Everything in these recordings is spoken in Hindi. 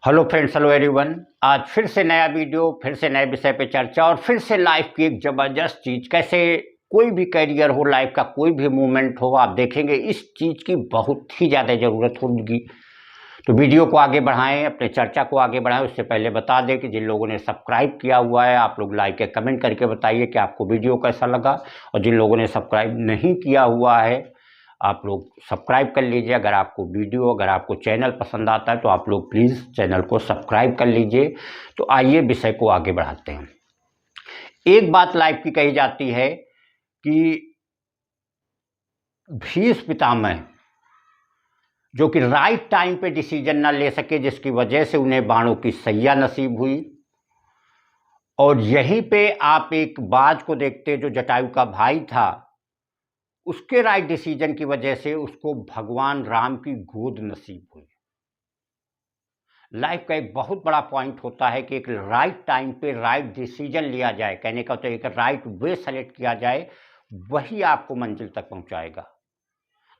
Hello friends, hello everyone. आज फिर से नया वीडियो, फिर से नए विषय पे चर्चा और फिर से लाइफ की एक ज़बरदस्त चीज़। कैसे कोई भी करियर हो, लाइफ का कोई भी मूवमेंट हो, आप देखेंगे इस चीज़ की बहुत ही ज़्यादा ज़रूरत होगी। तो वीडियो को आगे बढ़ाएं, अपने चर्चा को आगे बढ़ाएं। उससे पहले बता दें कि जिन लोगों ने सब्सक्राइब किया हुआ है, आप लोग लाइक या कमेंट करके बताइए कि आपको वीडियो कैसा लगा। और जिन लोगों ने सब्सक्राइब नहीं किया हुआ है, आप लोग सब्सक्राइब कर लीजिए। अगर आपको चैनल पसंद आता है तो आप लोग प्लीज़ चैनल को सब्सक्राइब कर लीजिए। तो आइए विषय को आगे बढ़ाते हैं। एक बात लाइफ की कही जाती है कि भीष्म पितामह जो कि राइट टाइम पे डिसीजन ना ले सके, जिसकी वजह से उन्हें बाणों की सैया नसीब हुई। और यहीं पे आप एक बाज को देखते जो जटायु का भाई था, उसके राइट डिसीजन की वजह से उसको भगवान राम की गोद नसीब हुई। लाइफ का एक बहुत बड़ा पॉइंट होता है कि एक राइट टाइम पे राइट डिसीजन लिया जाए। कहने का तो एक राइट वे सेलेक्ट किया जाए, वही आपको मंजिल तक पहुंचाएगा।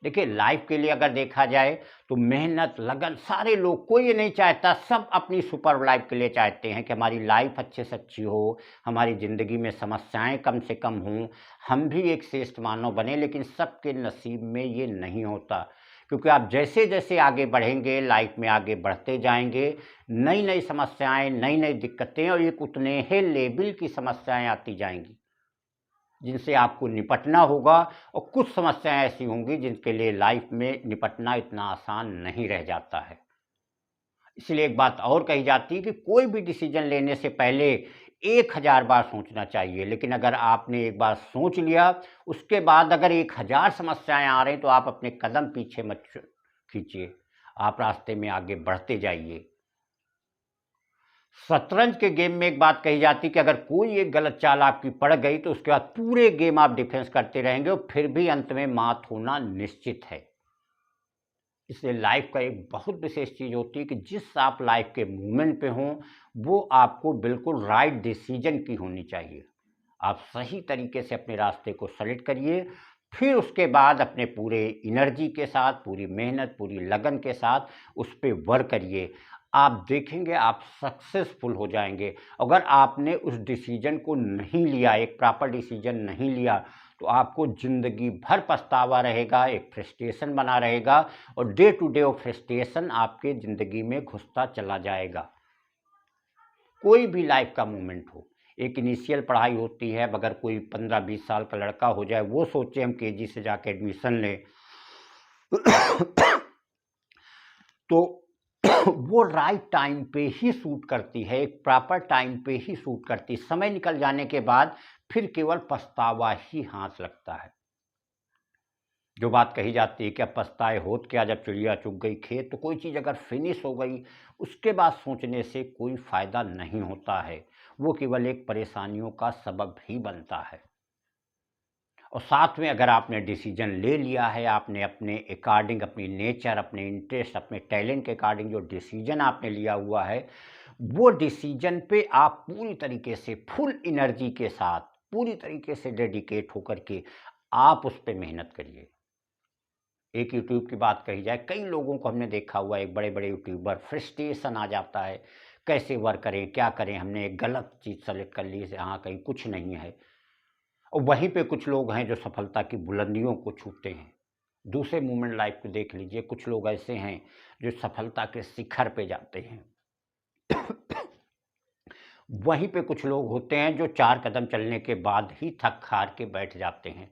देखिए, लाइफ के लिए अगर देखा जाए तो मेहनत, लगन, सारे लोग, कोई ये नहीं चाहता, सब अपनी सुपर लाइफ के लिए चाहते हैं कि हमारी लाइफ अच्छे से अच्छी हो, हमारी ज़िंदगी में समस्याएं कम से कम हों, हम भी एक श्रेष्ठ मानव बने। लेकिन सबके नसीब में ये नहीं होता, क्योंकि आप जैसे जैसे आगे बढ़ेंगे, लाइफ में आगे बढ़ते जाएंगे, नई नई समस्याएं, नई नई दिक्कतें और एक उतने ही लेवल की समस्याएं आती जाएंगी जिनसे आपको निपटना होगा। और कुछ समस्याएं ऐसी होंगी जिनके लिए लाइफ में निपटना इतना आसान नहीं रह जाता है। इसलिए एक बात और कही जाती है कि कोई भी डिसीजन लेने से पहले 1000 बार सोचना चाहिए। लेकिन अगर आपने एक बार सोच लिया, उसके बाद अगर 1000 समस्याएं आ रही तो आप अपने कदम पीछे मत खींचिए, आप रास्ते में आगे बढ़ते जाइए। शतरंज के गेम में एक बात कही जाती कि अगर कोई एक गलत चाल आपकी पड़ गई तो उसके बाद पूरे गेम आप डिफेंस करते रहेंगे और फिर भी अंत में मात होना निश्चित है। इसलिए लाइफ का एक बहुत विशेष चीज़ होती है कि जिस आप लाइफ के मूवमेंट पे हों, वो आपको बिल्कुल राइट डिसीजन की होनी चाहिए। आप सही तरीके से अपने रास्ते को सेलेक्ट करिए, फिर उसके बाद अपने पूरे एनर्जी के साथ, पूरी मेहनत, पूरी लगन के साथ उस पर वर्क करिए। आप देखेंगे आप सक्सेसफुल हो जाएंगे। अगर आपने उस डिसीजन को नहीं लिया, एक प्रॉपर डिसीजन नहीं लिया, तो आपको ज़िंदगी भर पछतावा रहेगा, एक फ्रस्ट्रेशन बना रहेगा और डे टू डे वो फ्रस्ट्रेशन आपके ज़िंदगी में घुसता चला जाएगा। कोई भी लाइफ का मूवमेंट हो, एक इनिशियल पढ़ाई होती है। अगर कोई 15-20 साल का लड़का हो जाए, वो सोचे हम केजी से जाके एडमिशन लें तो वो राइट टाइम पे ही सूट करती है, एक प्रॉपर टाइम पे ही सूट करती है। समय निकल जाने के बाद फिर केवल पछतावा ही हाथ लगता है। जो बात कही जाती है कि अब पछताए होत क्या, जब चिड़िया चुग गई खेत। तो कोई चीज़ अगर फिनिश हो गई, उसके बाद सोचने से कोई फ़ायदा नहीं होता है, वो केवल एक परेशानियों का सबब ही बनता है। और साथ में अगर आपने डिसीजन ले लिया है, आपने अपने अकॉर्डिंग, अपनी नेचर, अपने इंटरेस्ट, अपने टैलेंट के अकॉर्डिंग जो डिसीजन आपने लिया हुआ है, वो डिसीजन पे आप पूरी तरीके से फुल एनर्जी के साथ, पूरी तरीके से डेडिकेट होकर के आप उस पर मेहनत करिए। एक यूट्यूब की बात कही जाए, कई लोगों को हमने देखा हुआ है, एक बड़े बड़े यूट्यूबर, फ्रस्ट्रेशन आ जाता है, कैसे वर्क करें, क्या करें, हमने एक गलत चीज़ सेलेक्ट कर ली से, हाँ कहीं कुछ नहीं है। और वहीं पे कुछ लोग हैं जो सफलता की बुलंदियों को छूते हैं। दूसरे मूवमेंट लाइफ को देख लीजिए, कुछ लोग ऐसे हैं जो सफलता के शिखर पे जाते हैं वहीं पे कुछ लोग होते हैं जो 4 कदम चलने के बाद ही थक हार के बैठ जाते हैं।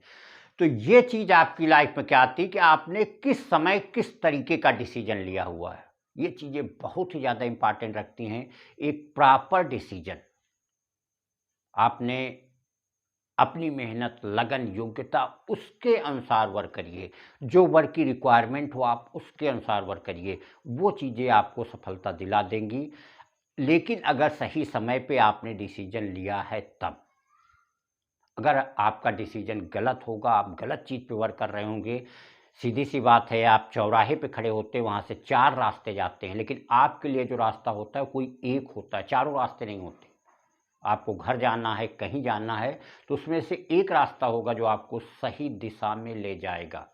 तो ये चीज़ आपकी लाइफ में क्या आती है कि आपने किस समय किस तरीके का डिसीजन लिया हुआ है। ये चीज़ें बहुत ही ज़्यादा इंपॉर्टेंट रखती हैं। एक प्रॉपर डिसीजन, आपने अपनी मेहनत, लगन, योग्यता, उसके अनुसार वर्क करिए। जो वर्क की रिक्वायरमेंट हो आप उसके अनुसार वर्क करिए, वो चीज़ें आपको सफलता दिला देंगी। लेकिन अगर सही समय पे आपने डिसीजन लिया है तब। अगर आपका डिसीजन गलत होगा, आप गलत चीज़ पे वर्क कर रहे होंगे, सीधी सी बात है, आप चौराहे पे खड़े होते हैं, वहाँ से 4 रास्ते जाते हैं, लेकिन आपके लिए जो रास्ता होता है कोई एक होता है, चारों रास्ते नहीं होते। आपको घर जाना है, कहीं जाना है, तो उसमें से एक रास्ता होगा जो आपको सही दिशा में ले जाएगा।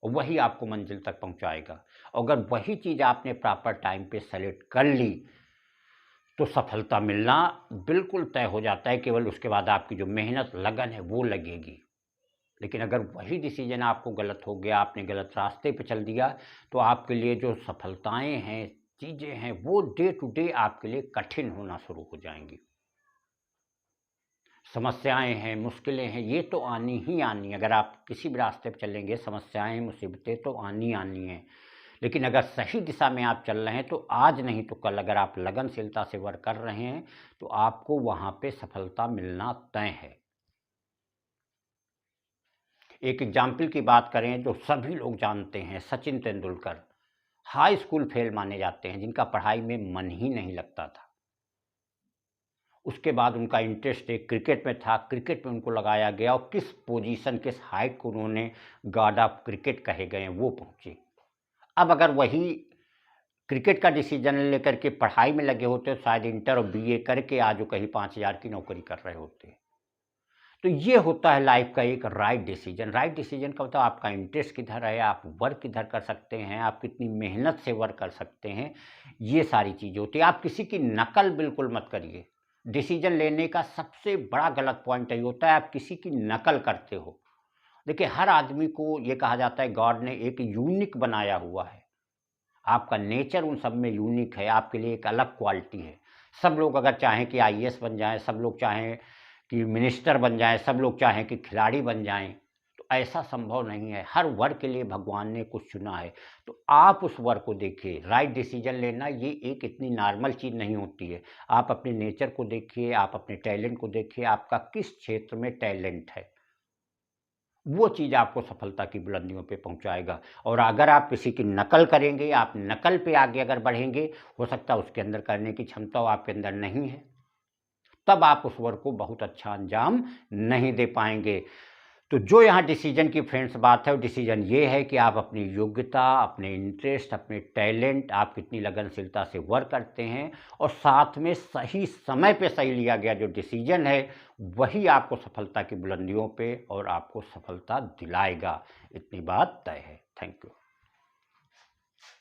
वही आपको मंजिल तक पहुंचाएगा। अगर वही चीज़ आपने प्रॉपर टाइम पे सेलेक्ट कर ली तो सफलता मिलना बिल्कुल तय हो जाता है। केवल उसके बाद आपकी जो मेहनत लगन है वो लगेगी। लेकिन अगर वही डिसीजन आपको गलत हो गया, आपने गलत रास्ते पे चल दिया, तो आपके लिए जो सफलताएं हैं, चीज़ें हैं, वो डे टू डे आपके लिए कठिन होना शुरू हो जाएंगी। समस्याएं हैं, मुश्किलें हैं, ये तो आनी ही आनी। अगर आप किसी भी रास्ते पर चलेंगे, समस्याएं मुसीबतें तो आनी आनी हैं। लेकिन अगर सही दिशा में आप चल रहे हैं तो आज नहीं तो कल अगर आप लगनशीलता से वर्क कर रहे हैं तो आपको वहाँ पे सफलता मिलना तय है। एक एग्जाम्पल की बात करें जो सभी लोग जानते हैं, Sachin Tendulkar high school fail माने जाते हैं, जिनका पढ़ाई में मन ही नहीं लगता था। उसके बाद उनका इंटरेस्ट एक क्रिकेट में था, क्रिकेट में उनको लगाया गया और किस पोजीशन, किस हाइट को उन्होंने गॉड ऑफ क्रिकेट कहे गए वो पहुँचे। अब अगर वही क्रिकेट का डिसीजन लेकर के पढ़ाई में लगे होते तो शायद इंटर और बीए करके आज वो कहीं 5,000 की नौकरी कर रहे होते। तो ये होता है लाइफ का एक राइट डिसीजन। राइट डिसीजन का मतलब आपका इंटरेस्ट किधर है, आप वर्क किधर कर सकते हैं, आप कितनी मेहनत से वर्क कर सकते हैं, ये सारी चीज़ें होती है। आप किसी की नकल बिल्कुल मत करिए। डिसीजन लेने का सबसे बड़ा गलत पॉइंट ये होता है आप किसी की नकल करते हो। देखिए, हर आदमी को ये कहा जाता है गॉड ने एक यूनिक बनाया हुआ है। आपका नेचर उन सब में यूनिक है, आपके लिए एक अलग क्वालिटी है। सब लोग अगर चाहें कि आईएएस बन जाएं, सब लोग चाहें कि मिनिस्टर बन जाएं, सब लोग चाहें कि खिलाड़ी बन जाएं, तो ऐसा संभव नहीं है। हर वर्ग के लिए भगवान ने कुछ चुना है, तो आप उस वर्ग को देखिए। राइट डिसीजन लेना ये एक इतनी नॉर्मल चीज़ नहीं होती है। आप अपने नेचर को देखिए, आप अपने टैलेंट को देखिए, आपका किस क्षेत्र में टैलेंट है, वो चीज़ आपको सफलता की बुलंदियों पे पहुंचाएगा। और अगर आप किसी की नकल करेंगे, आप नकल पे आगे अगर बढ़ेंगे, हो सकता है उसके अंदर करने की क्षमता आपके अंदर नहीं है, तब आप उस वर्क को बहुत अच्छा अंजाम नहीं दे पाएंगे। तो जो यहाँ डिसीजन की फ्रेंड्स बात है, वो डिसीजन ये है कि आप अपनी योग्यता, अपने इंटरेस्ट, अपने टैलेंट, आप कितनी लगनशीलता से वर्क करते हैं, और साथ में सही समय पे सही लिया गया जो डिसीजन है वही आपको सफलता की बुलंदियों पे और आपको सफलता दिलाएगा। इतनी बात तय है। Thank you.